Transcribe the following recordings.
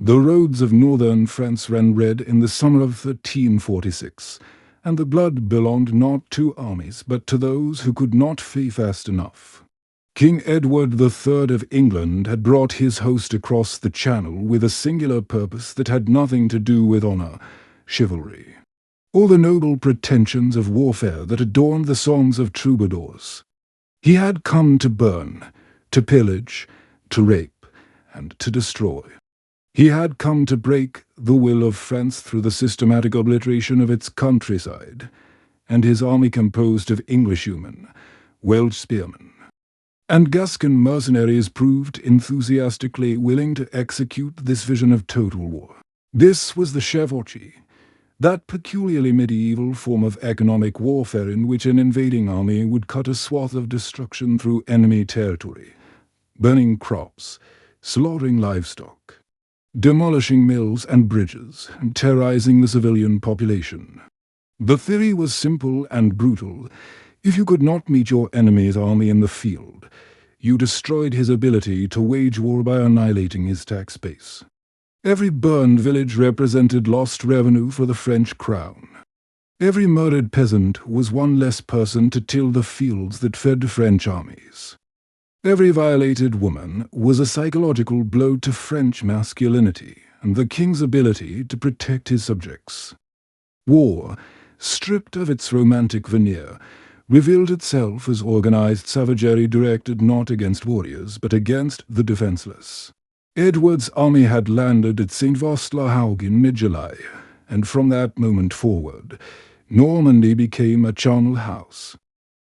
The roads of northern France ran red in the summer of 1346, and the blood belonged not to armies but to those who could not flee fast enough. King Edward III of England had brought his host across the Channel with a singular purpose that had nothing to do with honour, chivalry, or the noble pretensions of warfare that adorned the songs of troubadours. He had come to burn, to pillage, to rape, and to destroy. He had come to break the will of France through the systematic obliteration of its countryside, and his army composed of Englishwomen, Welsh spearmen, and Gascon mercenaries proved enthusiastically willing to execute this vision of total war. This was the chevauchée, that peculiarly medieval form of economic warfare in which an invading army would cut a swath of destruction through enemy territory, burning crops, slaughtering livestock, demolishing mills and bridges, and terrorizing the civilian population. The theory was simple and brutal. If you could not meet your enemy's army in the field, you destroyed his ability to wage war by annihilating his tax base. Every burned village represented lost revenue for the French crown. Every murdered peasant was one less person to till the fields that fed French armies. Every violated woman was a psychological blow to French masculinity and the king's ability to protect his subjects. War, stripped of its romantic veneer, revealed itself as organized savagery directed not against warriors but against the defenseless. Edward's army had landed at St. Vaast-la-Hougue in mid-July, and from that moment forward, Normandy became a charnel house.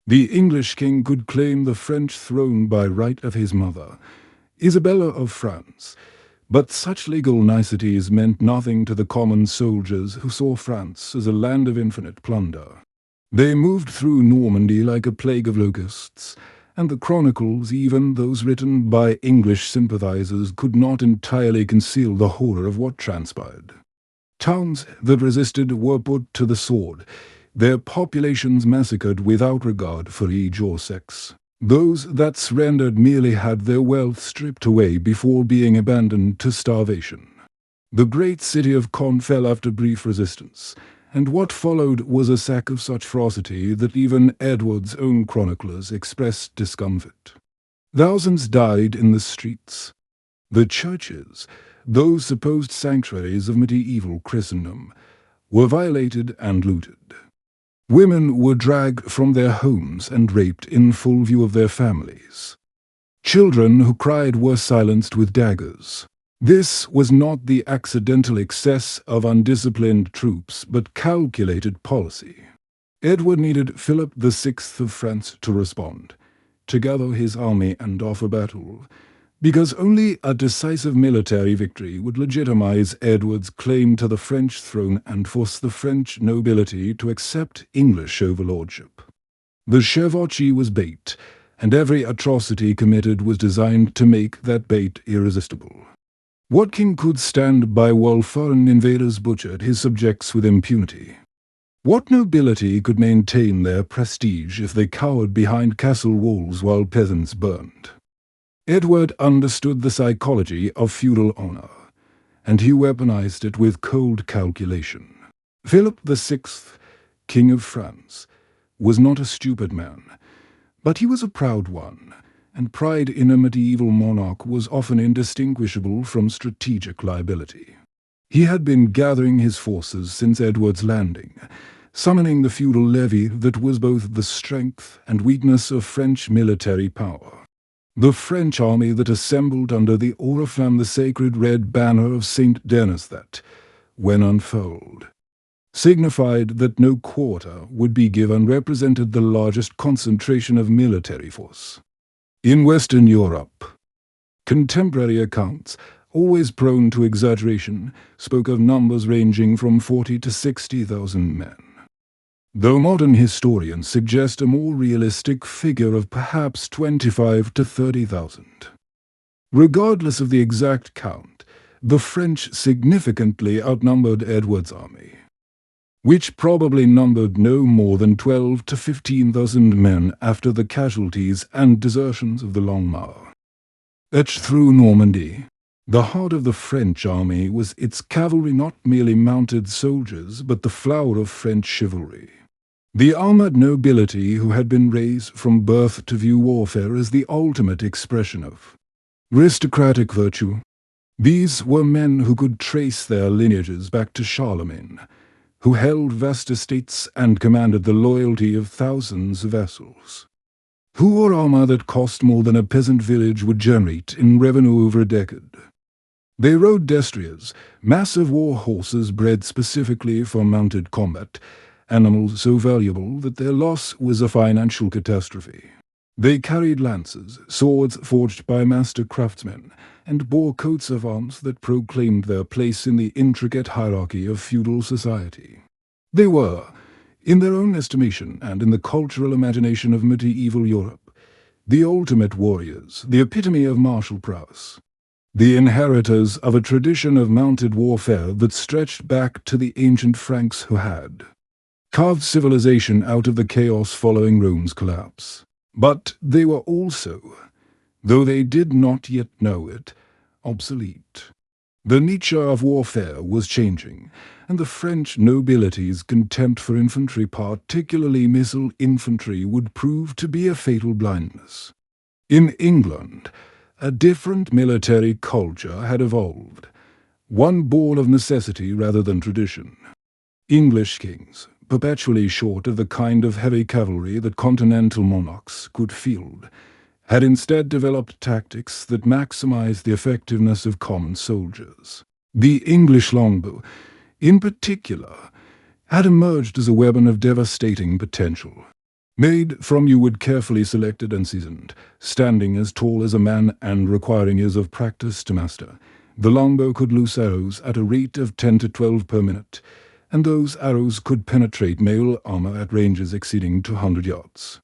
The English king could claim the French throne by right of his mother, Isabella of France, but such legal niceties meant nothing to the common soldiers who saw France as a land of infinite plunder. They moved through Normandy like a plague of locusts, and the chronicles, even those written by English sympathizers, could not entirely conceal the horror of what transpired. Towns that resisted were put to the sword, their populations massacred without regard for age or sex. Those that surrendered merely had their wealth stripped away before being abandoned to starvation. The great city of Caen fell after brief resistance, and what followed was a sack of such ferocity that even Edward's own chroniclers expressed discomfort. Thousands died in the streets. The churches, those supposed sanctuaries of medieval Christendom, were violated and looted. Women were dragged from their homes and raped in full view of their families. Children who cried were silenced with daggers. This was not the accidental excess of undisciplined troops, but calculated policy. Edward needed Philip VI of France to respond, to gather his army and offer battle, because only a decisive military victory would legitimize Edward's claim to the French throne and force the French nobility to accept English overlordship. The chevauchée was bait, and every atrocity committed was designed to make that bait irresistible. What king could stand by while foreign invaders butchered his subjects with impunity? What nobility could maintain their prestige if they cowered behind castle walls while peasants burned? Edward understood the psychology of feudal honor, and he weaponized it with cold calculation. Philip VI, King of France, was not a stupid man, but he was a proud one, and pride in a medieval monarch was often indistinguishable from strategic liability. He had been gathering his forces since Edward's landing, summoning the feudal levy that was both the strength and weakness of French military power. The French army that assembled under the oriflamme the sacred red banner of Saint Denis that, when unfurled, signified that no quarter would be given, represented the largest concentration of military force. In Western Europe, contemporary accounts, always prone to exaggeration, spoke of numbers ranging from 40 to 60,000 men, though modern historians suggest a more realistic figure of perhaps 25 to 30,000. Regardless of the exact count, the French significantly outnumbered Edward's army, which probably numbered no more than 12 to 15,000 men after the casualties and desertions of the Longbow. Etched through Normandy, The heart of the French army was its cavalry, not merely mounted soldiers, but the flower of French chivalry. The armored nobility who had been raised from birth to view warfare as the ultimate expression of aristocratic virtue. These were men who could trace their lineages back to Charlemagne, who held vast estates and commanded the loyalty of thousands of vassals, who wore armor that cost more than a peasant village would generate in revenue over a decade. They rode destriers, massive war horses bred specifically for mounted combat, animals so valuable that their loss was a financial catastrophe. They carried lances, swords forged by master craftsmen, and bore coats of arms that proclaimed their place in the intricate hierarchy of feudal society. They were, in their own estimation and in the cultural imagination of medieval Europe, the ultimate warriors, the epitome of martial prowess, the inheritors of a tradition of mounted warfare that stretched back to the ancient Franks who had carved civilization out of the chaos following Rome's collapse. But they were also, though they did not yet know it, obsolete. The nature of warfare was changing, and the French nobility's contempt for infantry, particularly missile infantry, would prove to be a fatal blindness. In England, a different military culture had evolved, one born of necessity rather than tradition. English kings, perpetually short of the kind of heavy cavalry that continental monarchs could field, had instead developed tactics that maximized the effectiveness of common soldiers. The English longbow, in particular, had emerged as a weapon of devastating potential. Made from wood carefully selected and seasoned, standing as tall as a man and requiring years of practice to master, the longbow could loose arrows at a rate of 10 to 12 per minute, and those arrows could penetrate mail armor at ranges exceeding 200 yards.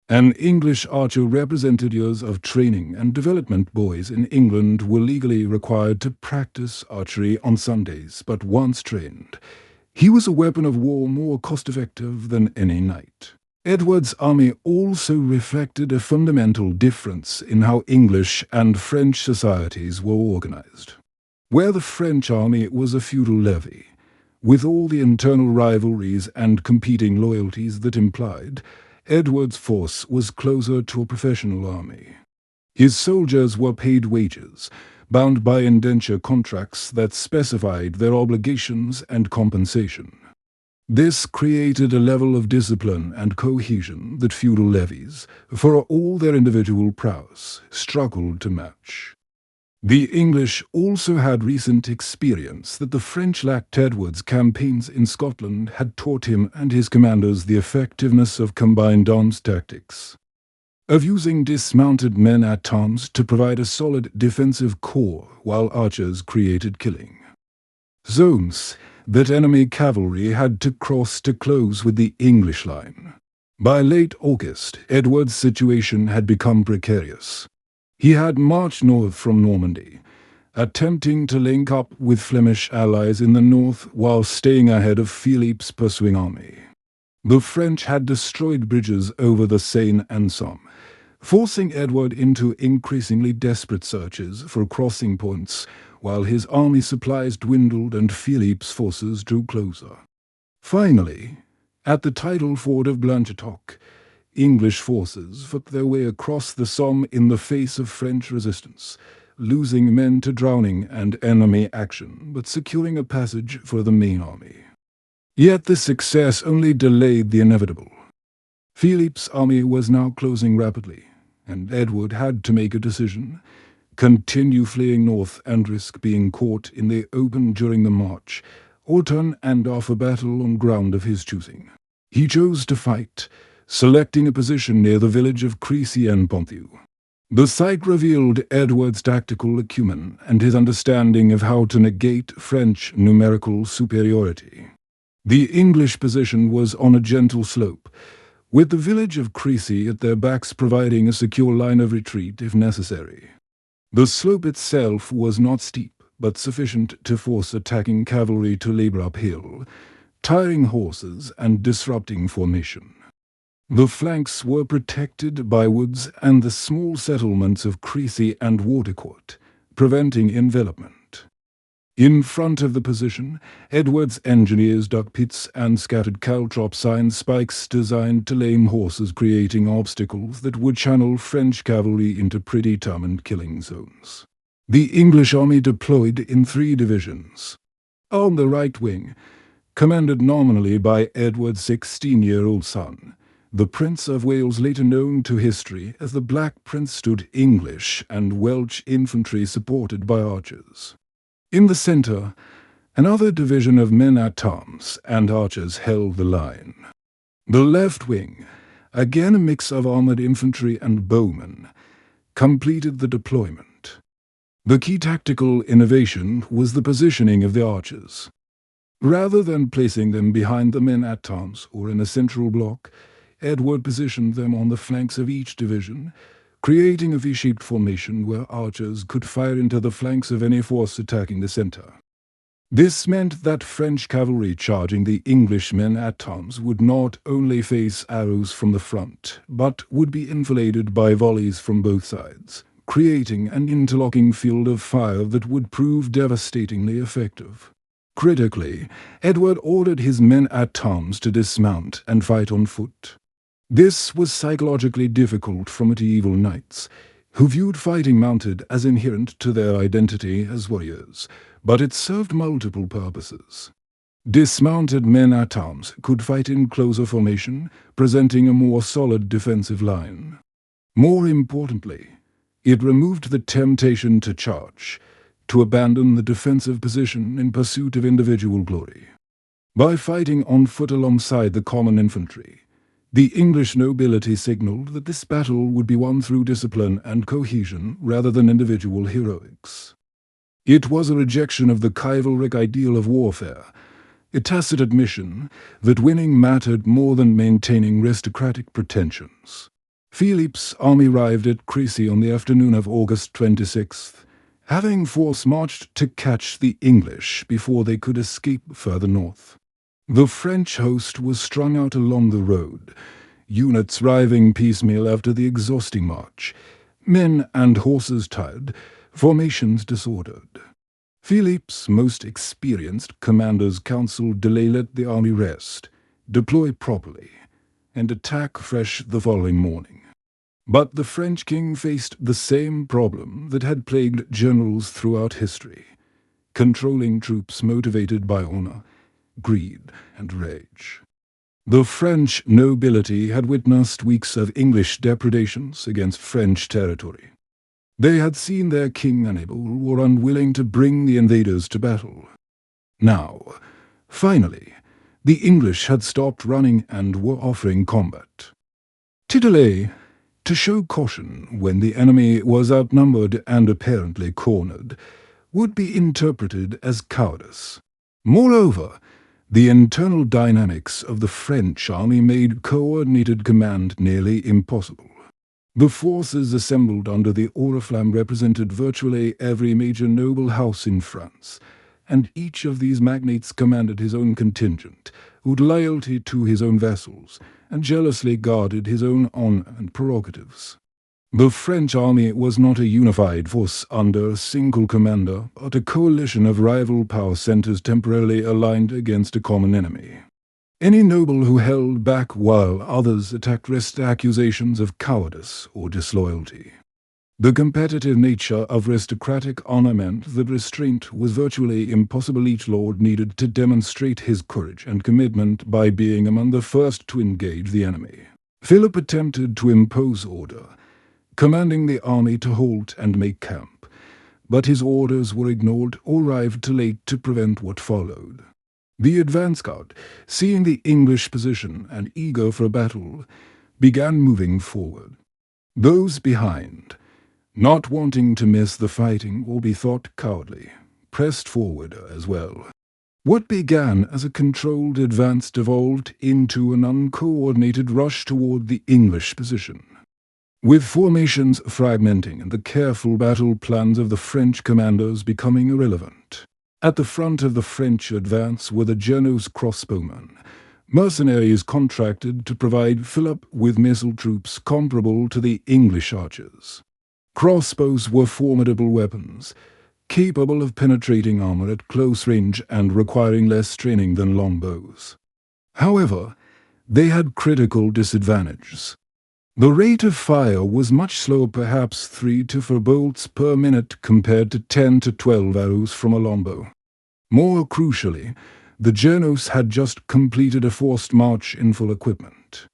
An English archer represented years of training and development. Boys in England were legally required to practice archery on Sundays, but once trained, he was a weapon of war more cost-effective than any knight. Edward's army also reflected a fundamental difference in how English and French societies were organized. Where the French army was a feudal levy, with all the internal rivalries and competing loyalties that implied, Edward's force was closer to a professional army. His soldiers were paid wages, bound by indenture contracts that specified their obligations and compensation. This created a level of discipline and cohesion that feudal levies, for all their individual prowess, struggled to match. The English also had recent experience that the French lacked. Edward's campaigns in Scotland had taught him and his commanders the effectiveness of combined arms tactics, of using dismounted men-at-arms to provide a solid defensive core while archers created killing zones that enemy cavalry had to cross to close with the English line. By late August, Edward's situation had become precarious. He had marched north from Normandy, attempting to link up with Flemish allies in the north while staying ahead of Philippe's pursuing army. The French had destroyed bridges over the Seine and Somme, forcing Edward into increasingly desperate searches for crossing points, while his army supplies dwindled and Philippe's forces drew closer. Finally, at the tidal ford of Blanchetoc, English forces fought their way across the Somme in the face of French resistance, losing men to drowning and enemy action, but securing a passage for the main army. Yet this success only delayed the inevitable. Philippe's army was now closing rapidly, and Edward had to make a decision: continue fleeing north and risk being caught in the open during the march, or turn and offer battle on ground of his choosing. He chose to fight, selecting a position near the village of Crecy and Ponthieu. The site revealed Edward's tactical acumen and his understanding of how to negate French numerical superiority. The English position was on a gentle slope, with the village of Crecy at their backs providing a secure line of retreat if necessary. The slope itself was not steep, but sufficient to force attacking cavalry to labor uphill, tiring horses and disrupting formation. The flanks were protected by woods and the small settlements of Crecy and Watercourt, preventing envelopment. In front of the position, Edward's engineers dug pits and scattered caltrop and spikes designed to lame horses, creating obstacles that would channel French cavalry into predetermined killing zones. The English army deployed in 3 divisions. On the right wing, commanded nominally by Edward's 16-year-old son, the Prince of Wales, later known to history as the Black Prince, stood English and Welsh infantry supported by archers. In the centre, another division of men-at-arms and archers held the line. The left wing, again a mix of armoured infantry and bowmen, completed the deployment. The key tactical innovation was the positioning of the archers. Rather than placing them behind the men-at-arms or in a central block, Edward positioned them on the flanks of each division, creating a V-shaped formation where archers could fire into the flanks of any force attacking the centre. This meant that French cavalry charging the English men-at-arms would not only face arrows from the front, but would be enfiladed by volleys from both sides, creating an interlocking field of fire that would prove devastatingly effective. Critically, Edward ordered his men-at-arms to dismount and fight on foot. This was psychologically difficult for medieval knights, who viewed fighting mounted as inherent to their identity as warriors, but it served multiple purposes. Dismounted men-at-arms could fight in closer formation, presenting a more solid defensive line. More importantly, it removed the temptation to charge, to abandon the defensive position in pursuit of individual glory. By fighting on foot alongside the common infantry, the English nobility signalled that this battle would be won through discipline and cohesion rather than individual heroics. It was a rejection of the chivalric ideal of warfare, a tacit admission that winning mattered more than maintaining aristocratic pretensions. Philippe's army arrived at Crecy on the afternoon of August 26th, having force marched to catch the English before they could escape further north. The French host was strung out along the road, units arriving piecemeal after the exhausting march, men and horses tired, formations disordered. Philippe's most experienced commanders counseled delay, let the army rest, deploy properly, and attack fresh the following morning. But the French king faced the same problem that had plagued generals throughout history: controlling troops motivated by honor, greed, and rage. The French nobility had witnessed weeks of English depredations against French territory. They had seen their king unable or unwilling to bring the invaders to battle. Now, finally, the English had stopped running and were offering combat. To delay, to show caution when the enemy was outnumbered and apparently cornered, would be interpreted as cowardice. Moreover, the internal dynamics of the French army made coordinated command nearly impossible. The forces assembled under the oriflamme represented virtually every major noble house in France, and each of these magnates commanded his own contingent, owed loyalty to his own vassals, and jealously guarded his own honor and prerogatives. The French army was not a unified force under a single commander, but a coalition of rival power centers temporarily aligned against a common enemy. Any noble who held back while others attacked risked accusations of cowardice or disloyalty. The competitive nature of aristocratic honor meant that restraint was virtually impossible. Each lord needed to demonstrate his courage and commitment by being among the first to engage the enemy. Philip attempted to impose order, commanding the army to halt and make camp, but his orders were ignored or arrived too late to prevent what followed. The advance guard, seeing the English position and eager for a battle, began moving forward. Those behind, not wanting to miss the fighting or be thought cowardly, pressed forward as well. What began as a controlled advance devolved into an uncoordinated rush toward the English position, with formations fragmenting and the careful battle plans of the French commanders becoming irrelevant. At the front of the French advance were the Genoese crossbowmen, mercenaries contracted to provide Philip with missile troops comparable to the English archers. Crossbows were formidable weapons, capable of penetrating armor at close range and requiring less training than longbows. However, they had critical disadvantages. The rate of fire was much slower, perhaps 3 to 4 bolts per minute compared to 10 to 12 arrows from a longbow. More crucially, the Genos had just completed a forced march in full equipment.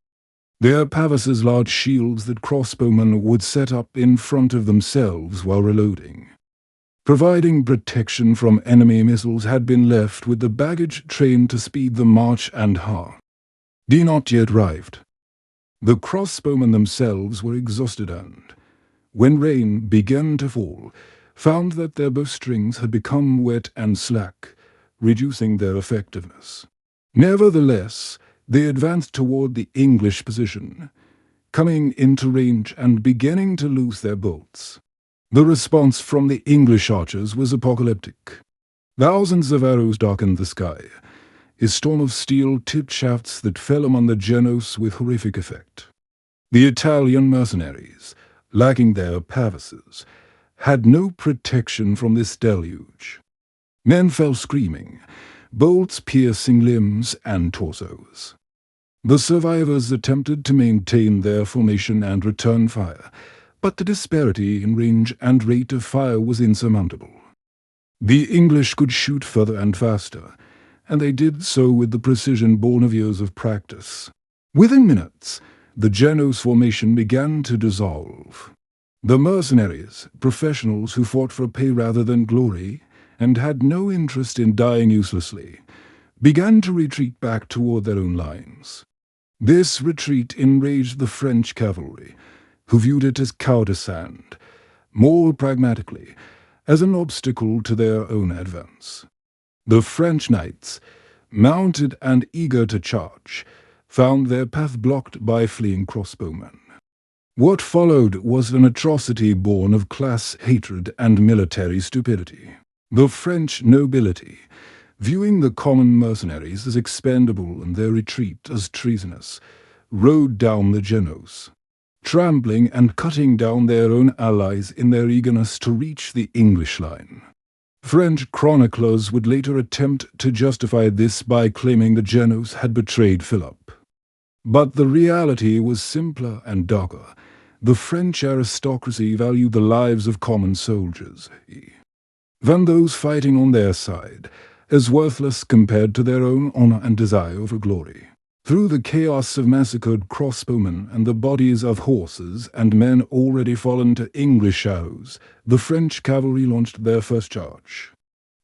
Their pavises large shields that crossbowmen would set up in front of themselves while reloading. Providing protection from enemy missiles had been left with the baggage train to speed the march and D not yet arrived. The crossbowmen themselves were exhausted and, when rain began to fall, found that their bowstrings had become wet and slack, reducing their effectiveness. Nevertheless, they advanced toward the English position, coming into range and beginning to loose their bolts. The response from the English archers was apocalyptic. Thousands of arrows darkened the sky, a storm of steel-tipped shafts that fell among the Genos with horrific effect. The Italian mercenaries, lacking their pavises, had no protection from this deluge. Men fell screaming, bolts piercing limbs and torsos. The survivors attempted to maintain their formation and return fire, but the disparity in range and rate of fire was insurmountable. The English could shoot further and faster, and they did so with the precision born of years of practice. Within minutes, the Genos formation began to dissolve. The mercenaries, professionals who fought for pay rather than glory, and had no interest in dying uselessly, began to retreat back toward their own lines. This retreat enraged the French cavalry, who viewed it as cowardice and, more pragmatically, as an obstacle to their own advance. The French knights, mounted and eager to charge, found their path blocked by fleeing crossbowmen. What followed was an atrocity born of class hatred and military stupidity. The French nobility, viewing the common mercenaries as expendable and their retreat as treasonous, rode down the Genos, trampling and cutting down their own allies in their eagerness to reach the English line. French chroniclers would later attempt to justify this by claiming the Genos had betrayed Philip. But the reality was simpler and darker. The French aristocracy valued the lives of common soldiers, than those fighting on their side, as worthless compared to their own honor and desire for glory. Through the chaos of massacred crossbowmen and the bodies of horses and men already fallen to English arrows, the French cavalry launched their first charge.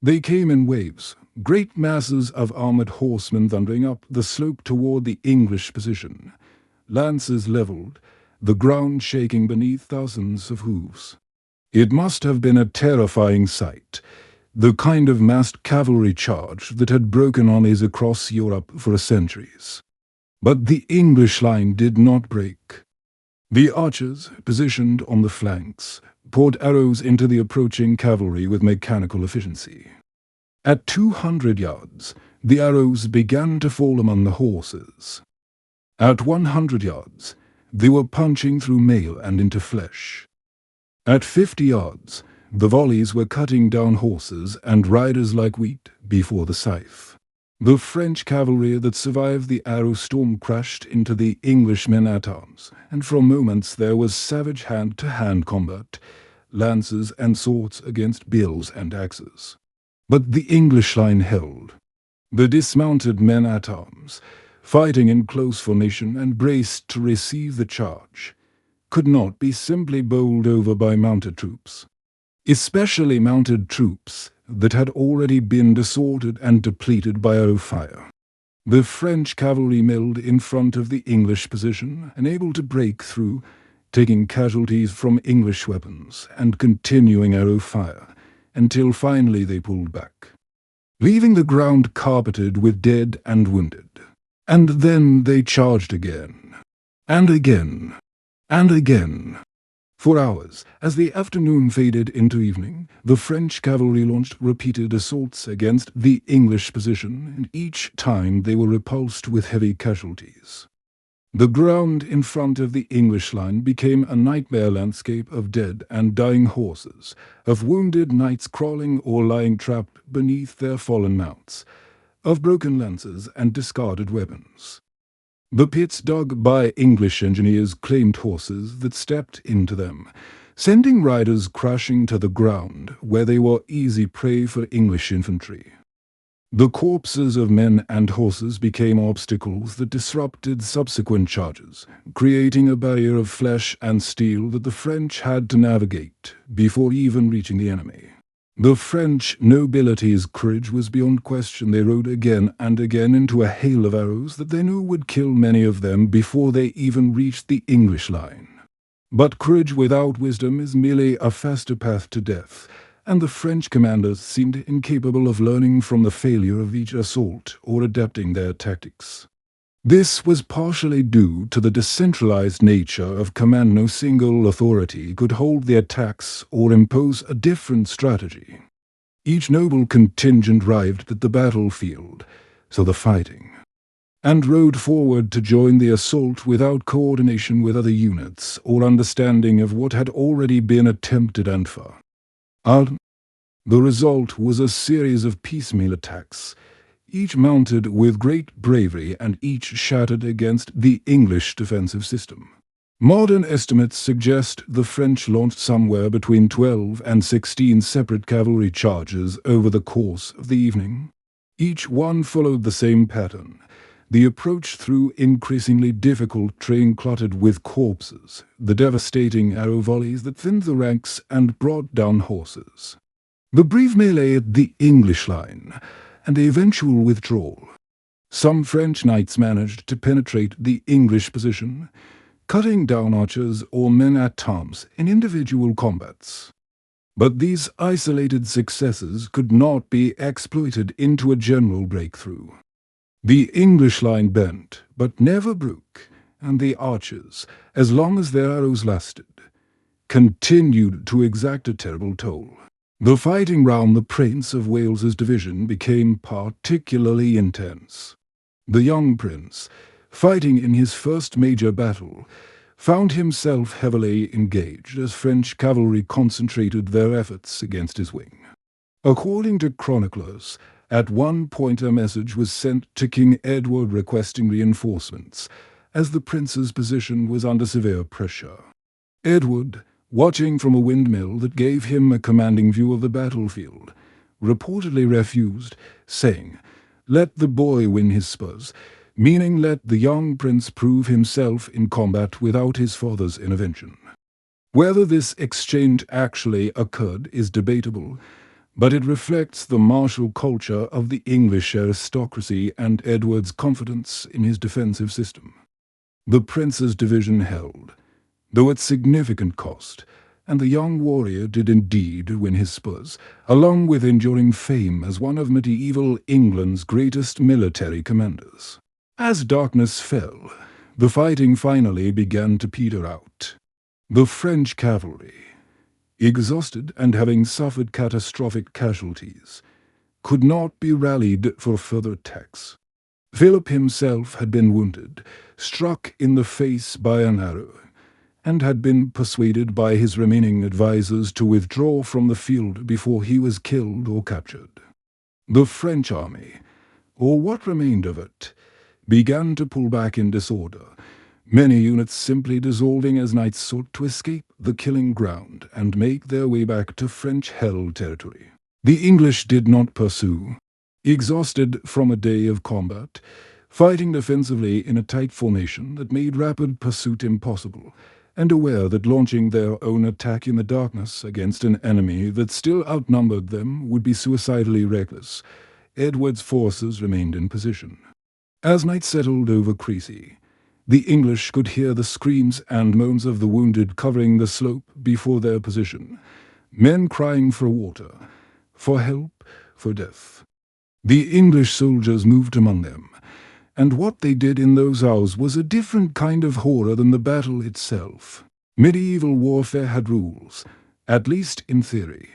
They came in waves, great masses of armored horsemen thundering up the slope toward the English position, lances leveled, the ground shaking beneath thousands of hoofs. It must have been a terrifying sight, the kind of massed cavalry charge that had broken armies across Europe for centuries. But the English line did not break. The archers, positioned on the flanks, poured arrows into the approaching cavalry with mechanical efficiency. At 200 yards, the arrows began to fall among the horses. At 100 yards, they were punching through mail and into flesh. At 50 yards, the volleys were cutting down horses and riders like wheat before the scythe. The French cavalry that survived the arrow storm crashed into the English men-at-arms, and for moments there was savage hand-to-hand combat, lances and swords against bills and axes. But the English line held. The dismounted men-at-arms, fighting in close formation and braced to receive the charge, could not be simply bowled over by mounted troops, especially mounted troops that had already been disordered and depleted by arrow fire. The French cavalry milled in front of the English position, unable to break through, taking casualties from English weapons and continuing arrow fire, until finally they pulled back, leaving the ground carpeted with dead and wounded. And then they charged again, and again, and again. For hours, as the afternoon faded into evening, the French cavalry launched repeated assaults against the English position, and each time they were repulsed with heavy casualties. The ground in front of the English line became a nightmare landscape of dead and dying horses, of wounded knights crawling or lying trapped beneath their fallen mounts, of broken lances and discarded weapons. The pits dug by English engineers claimed horses that stepped into them, sending riders crashing to the ground where they were easy prey for English infantry. The corpses of men and horses became obstacles that disrupted subsequent charges, creating a barrier of flesh and steel that the French had to navigate before even reaching the enemy. The French nobility's courage was beyond question. They rode again and again into a hail of arrows that they knew would kill many of them before they even reached the English line. But courage without wisdom is merely a faster path to death, and the French commanders seemed incapable of learning from the failure of each assault or adapting their tactics. This was partially due to the decentralized nature of command. No single authority could hold the attacks or impose a different strategy. Each noble contingent arrived at the battlefield, so the fighting, and rode forward to join the assault without coordination with other units or understanding of what had already been attempted and fought. The result was a series of piecemeal attacks, each mounted with great bravery and each shattered against the English defensive system. Modern estimates suggest the French launched somewhere between 12 and 16 separate cavalry charges over the course of the evening. Each one followed the same pattern: the approach through increasingly difficult terrain cluttered with corpses, the devastating arrow volleys that thinned the ranks and brought down horses, the brief melee at the English line, and the eventual withdrawal. Some French knights managed to penetrate the English position, cutting down archers or men-at-arms in individual combats. But these isolated successes could not be exploited into a general breakthrough. The English line bent, but never broke, and the archers, as long as their arrows lasted, continued to exact a terrible toll. The fighting round the Prince of Wales's division became particularly intense. The young prince, fighting in his first major battle, found himself heavily engaged as French cavalry concentrated their efforts against his wing. According to chroniclers, at one point a message was sent to King Edward requesting reinforcements, as the prince's position was under severe pressure. Edward, watching from a windmill that gave him a commanding view of the battlefield, reportedly refused, saying, "Let the boy win his spurs," meaning let the young prince prove himself in combat without his father's intervention. Whether this exchange actually occurred is debatable, but it reflects the martial culture of the English aristocracy and Edward's confidence in his defensive system. The prince's division held, though at significant cost, and the young warrior did indeed win his spurs, along with enduring fame as one of medieval England's greatest military commanders. As darkness fell, the fighting finally began to peter out. The French cavalry, exhausted and having suffered catastrophic casualties, could not be rallied for further attacks. Philip himself had been wounded, struck in the face by an arrow, and had been persuaded by his remaining advisers to withdraw from the field before he was killed or captured. The French army, or what remained of it, began to pull back in disorder, many units simply dissolving as knights sought to escape the killing ground and make their way back to French-held territory. The English did not pursue. Exhausted from a day of combat, fighting defensively in a tight formation that made rapid pursuit impossible, and aware that launching their own attack in the darkness against an enemy that still outnumbered them would be suicidally reckless, Edward's forces remained in position. As night settled over Crecy, the English could hear the screams and moans of the wounded covering the slope before their position, men crying for water, for help, for death. The English soldiers moved among them, and what they did in those hours was a different kind of horror than the battle itself. Medieval warfare had rules, at least in theory,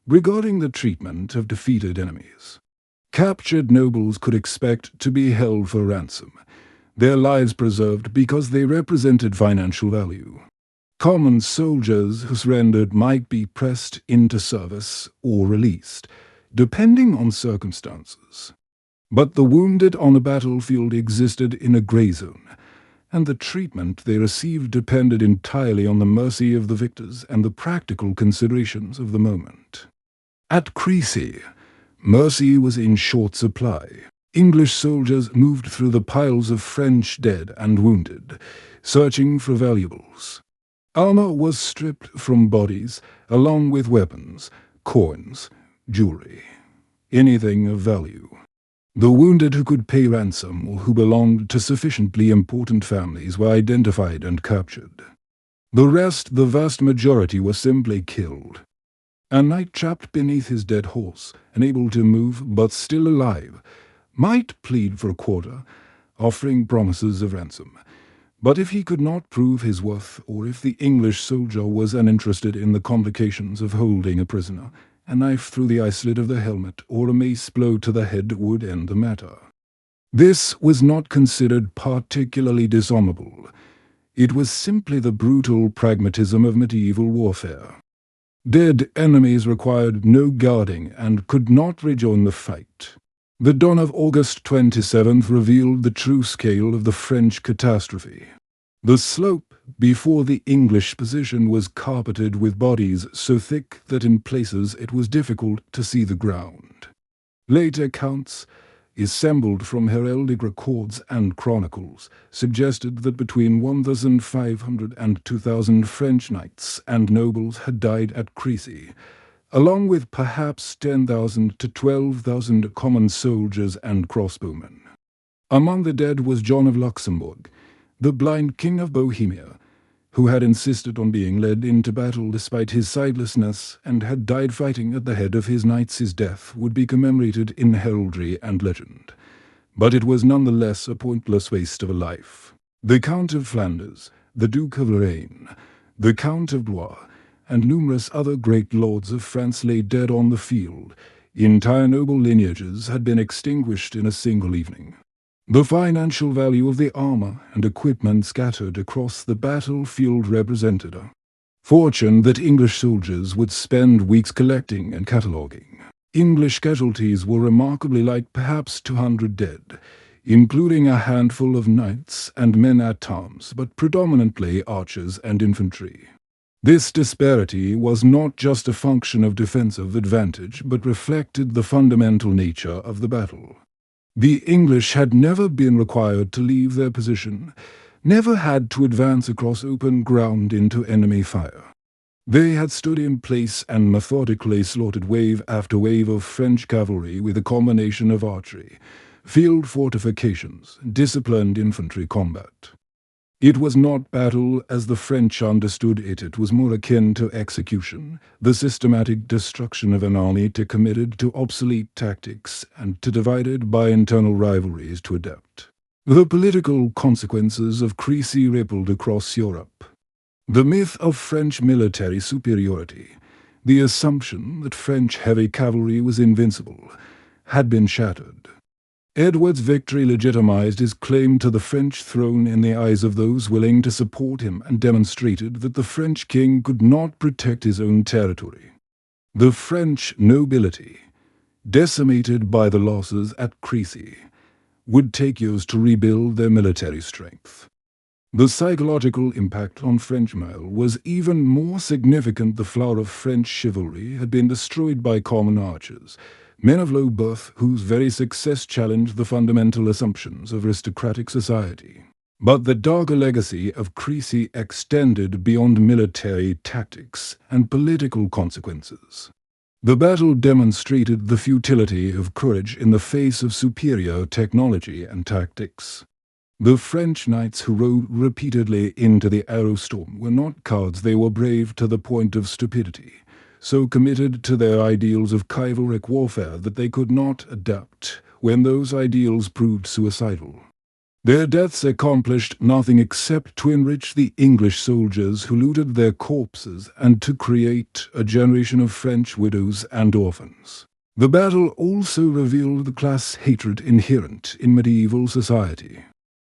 regarding the treatment of defeated enemies. Captured nobles could expect to be held for ransom, their lives preserved because they represented financial value. Common soldiers who surrendered might be pressed into service or released, depending on circumstances. But the wounded on the battlefield existed in a grey zone, and the treatment they received depended entirely on the mercy of the victors and the practical considerations of the moment. At Crecy, mercy was in short supply. English soldiers moved through the piles of French dead and wounded, searching for valuables. Armor was stripped from bodies, along with weapons, coins, jewelry, anything of value. The wounded who could pay ransom or who belonged to sufficiently important families were identified and captured. The rest, the vast majority, were simply killed. A knight trapped beneath his dead horse, unable to move but still alive, might plead for a quarter, offering promises of ransom. But if he could not prove his worth, or if the English soldier was uninterested in the complications of holding a prisoner, a knife through the eye-slit of the helmet or a mace blow to the head would end the matter. This was not considered particularly dishonorable. It was simply the brutal pragmatism of medieval warfare. Dead enemies required no guarding and could not rejoin the fight. The dawn of August 27th revealed the true scale of the French catastrophe. The slope before the English position was carpeted with bodies so thick that in places it was difficult to see the ground. Later accounts, assembled from heraldic records and chronicles, suggested that between 1,500 and 2,000 French knights and nobles had died at Crecy, along with perhaps 10,000 to 12,000 common soldiers and crossbowmen. Among the dead was John of Luxembourg, the blind king of Bohemia, who had insisted on being led into battle despite his sightlessness and had died fighting at the head of his knights. His death would be commemorated in heraldry and legend, but it was nonetheless a pointless waste of a life. The Count of Flanders, the Duke of Lorraine, the Count of Blois, and numerous other great lords of France lay dead on the field. Entire noble lineages had been extinguished in a single evening. The financial value of the armor and equipment scattered across the battlefield represented a fortune that English soldiers would spend weeks collecting and cataloguing. English casualties were remarkably light, perhaps 200 dead, including a handful of knights and men-at-arms, but predominantly archers and infantry. This disparity was not just a function of defensive advantage, but reflected the fundamental nature of the battle. The English had never been required to leave their position, never had to advance across open ground into enemy fire. They had stood in place and methodically slaughtered wave after wave of French cavalry with a combination of archery, field fortifications, disciplined infantry combat. It was not battle as the French understood it. It was more akin to execution, the systematic destruction of an army to committed to obsolete tactics and to divided by internal rivalries to adapt. The political consequences of Crecy rippled across Europe. The myth of French military superiority, the assumption that French heavy cavalry was invincible, had been shattered. Edward's victory legitimized his claim to the French throne in the eyes of those willing to support him and demonstrated that the French king could not protect his own territory. The French nobility, decimated by the losses at Crecy, would take years to rebuild their military strength. The psychological impact on French morale was even more significant. The flower of French chivalry had been destroyed by common archers, men of low birth whose very success challenged the fundamental assumptions of aristocratic society. But the darker legacy of Crecy extended beyond military tactics and political consequences. The battle demonstrated the futility of courage in the face of superior technology and tactics. The French knights who rode repeatedly into the arrow storm were not cowards. They were brave to the point of stupidity, so committed to their ideals of chivalric warfare that they could not adapt when those ideals proved suicidal. Their deaths accomplished nothing except to enrich the English soldiers who looted their corpses and to create a generation of French widows and orphans. The battle also revealed the class hatred inherent in medieval society.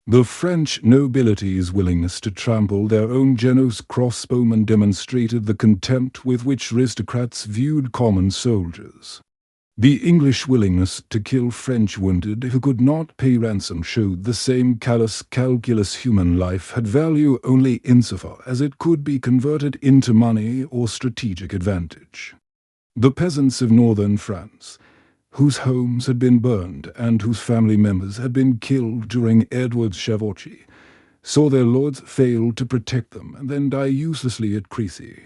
The French nobility's willingness to trample their own generous crossbowmen demonstrated the contempt with which aristocrats viewed common soldiers. The English willingness to kill French wounded who could not pay ransom showed the same callous calculus human life had value only insofar as it could be converted into money or strategic advantage. The peasants of northern France, whose homes had been burned and whose family members had been killed during Edward's chevauchée, saw their lords fail to protect them and then die uselessly at Crecy.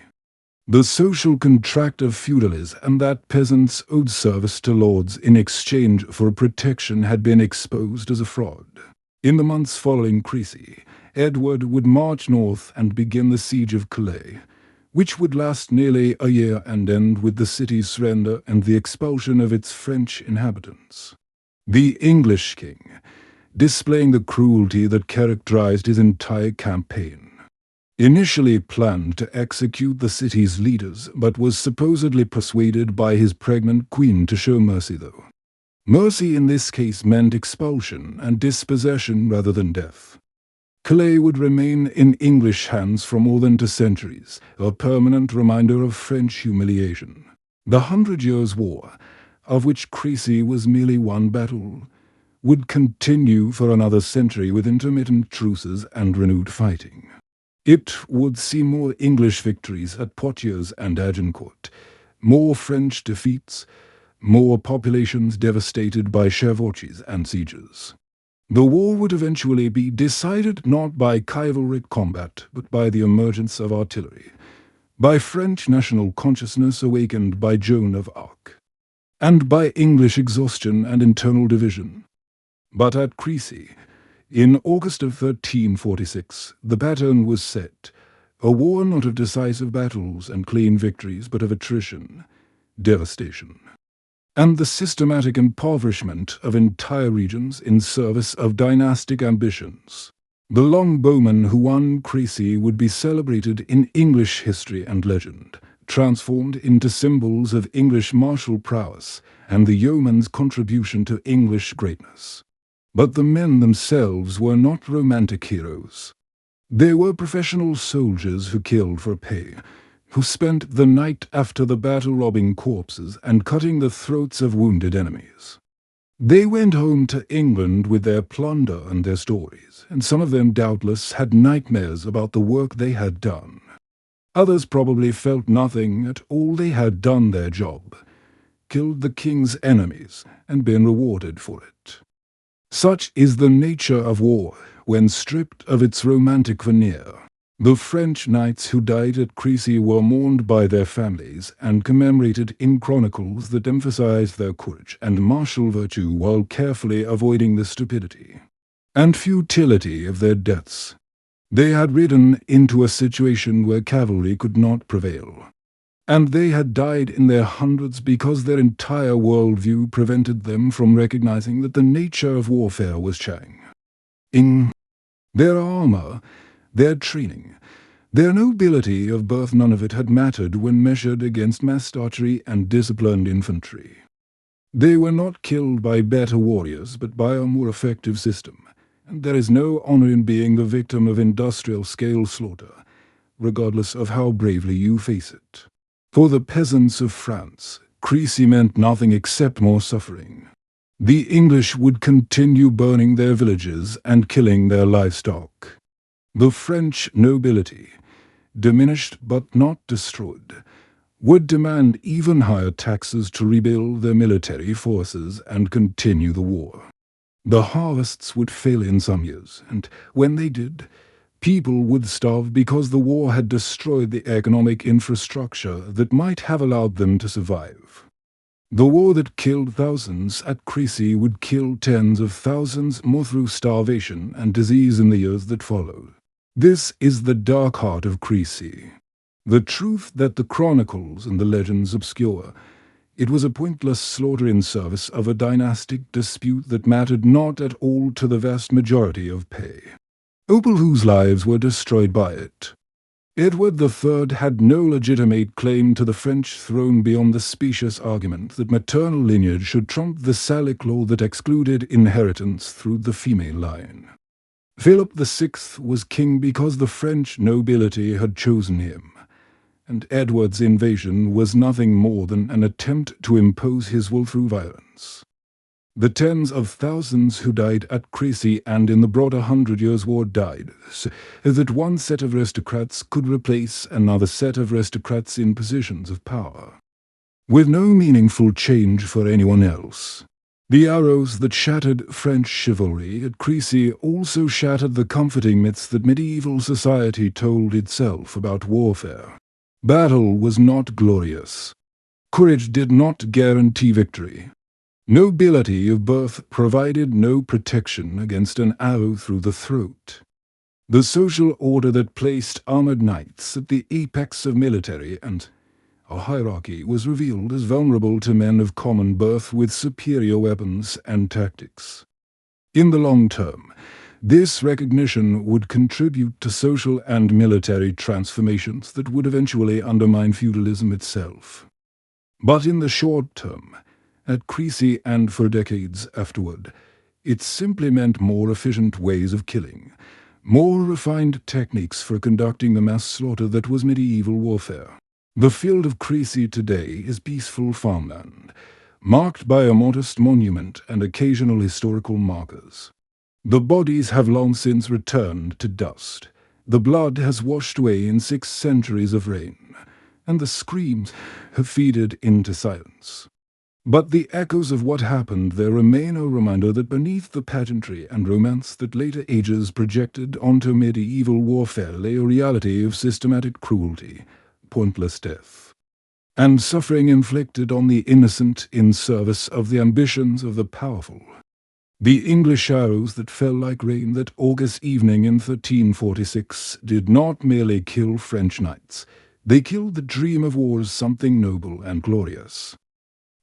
The social contract of feudalism that peasants owed service to lords in exchange for protection had been exposed as a fraud. In the months following Crecy, Edward would march north and begin the siege of Calais, which would last nearly a year and end with the city's surrender and the expulsion of its French inhabitants. The English king, displaying the cruelty that characterized his entire campaign, initially planned to execute the city's leaders, but was supposedly persuaded by his pregnant queen to show mercy though. Mercy in this case meant expulsion and dispossession rather than death. Calais would remain in English hands for more than 2 centuries, a permanent reminder of French humiliation. The 100 Years' War, of which Crecy was merely one battle, would continue for another century with intermittent truces and renewed fighting. It would see more English victories at Poitiers and Agincourt, more French defeats, more populations devastated by chevauchées and sieges. The war would eventually be decided not by chivalric combat, but by the emergence of artillery, by French national consciousness awakened by Joan of Arc, and by English exhaustion and internal division. But at Crecy, in August of 1346, the pattern was set, a war not of decisive battles and clean victories, but of attrition, devastation, and the systematic impoverishment of entire regions in service of dynastic ambitions. The longbowmen who won Crecy would be celebrated in English history and legend, transformed into symbols of English martial prowess and the yeoman's contribution to English greatness. But the men themselves were not romantic heroes. They were professional soldiers who killed for pay, who spent the night after the battle robbing corpses and cutting the throats of wounded enemies. They went home to England with their plunder and their stories, and some of them doubtless had nightmares about the work they had done. Others probably felt nothing at all. They had done their job, killed the king's enemies, and been rewarded for it. Such is the nature of war when stripped of its romantic veneer. The French knights who died at Crecy were mourned by their families and commemorated in chronicles that emphasized their courage and martial virtue while carefully avoiding the stupidity and futility of their deaths. They had ridden into a situation where cavalry could not prevail, and they had died in their hundreds because their entire worldview prevented them from recognizing that the nature of warfare was changing. Their armor, their training, their nobility of birth, none of it had mattered when measured against massed archery and disciplined infantry. They were not killed by better warriors, but by a more effective system, and there is no honor in being the victim of industrial-scale slaughter, regardless of how bravely you face it. For the peasants of France, Crecy meant nothing except more suffering. The English would continue burning their villages and killing their livestock. The French nobility, diminished but not destroyed, would demand even higher taxes to rebuild their military forces and continue the war. The harvests would fail in some years, and when they did, people would starve because the war had destroyed the economic infrastructure that might have allowed them to survive. The war that killed thousands at Crecy would kill tens of thousands more through starvation and disease in the years that followed. This is the dark heart of Crecy. The truth that the chronicles and the legends obscure. It was a pointless slaughter in service of a dynastic dispute that mattered not at all to the vast majority of pay, people whose lives were destroyed by it. Edward III had no legitimate claim to the French throne beyond the specious argument that maternal lineage should trump the Salic law that excluded inheritance through the female line. Philip VI was king because the French nobility had chosen him, and Edward's invasion was nothing more than an attempt to impose his will through violence. The tens of thousands who died at Crecy and in the broader 100 Years' War died, so that one set of aristocrats could replace another set of aristocrats in positions of power, with no meaningful change for anyone else. The arrows that shattered French chivalry at Crecy also shattered the comforting myths that medieval society told itself about warfare. Battle was not glorious. Courage did not guarantee victory. Nobility of birth provided no protection against an arrow through the throat. The social order that placed armored knights at the apex of military and a hierarchy was revealed as vulnerable to men of common birth with superior weapons and tactics. In the long term, this recognition would contribute to social and military transformations that would eventually undermine feudalism itself. But in the short term, at Crecy and for decades afterward, it simply meant more efficient ways of killing, more refined techniques for conducting the mass slaughter that was medieval warfare. The field of Crecy today is peaceful farmland, marked by a modest monument and occasional historical markers. The bodies have long since returned to dust. The blood has washed away in 6 centuries of rain, and the screams have faded into silence. But the echoes of what happened there remain a reminder that beneath the pageantry and romance that later ages projected onto medieval warfare lay a reality of systematic cruelty, pointless death, and suffering inflicted on the innocent in service of the ambitions of the powerful. The English arrows that fell like rain that August evening in 1346 did not merely kill French knights, they killed the dream of war as something noble and glorious,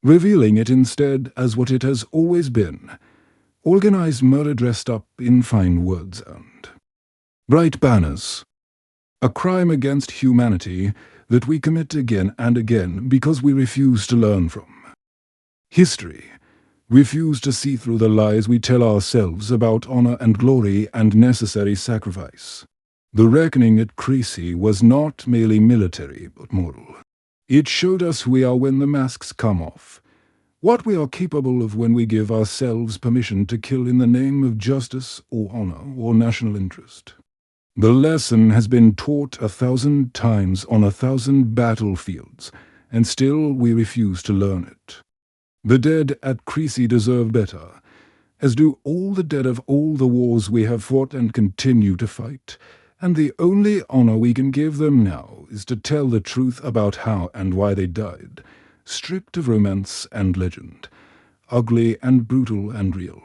revealing it instead as what it has always been, organized murder dressed up in fine words and bright banners. A crime against humanity that we commit again and again because we refuse to learn from history, refuse to see through the lies we tell ourselves about honor and glory and necessary sacrifice. The reckoning at Crecy was not merely military but moral. It showed us who we are when the masks come off, what we are capable of when we give ourselves permission to kill in the name of justice or honor or national interest. The lesson has been taught 1,000 times on 1,000 battlefields, and still we refuse to learn it. The dead at Crecy deserve better, as do all the dead of all the wars we have fought and continue to fight, and the only honor we can give them now is to tell the truth about how and why they died, stripped of romance and legend, ugly and brutal and real.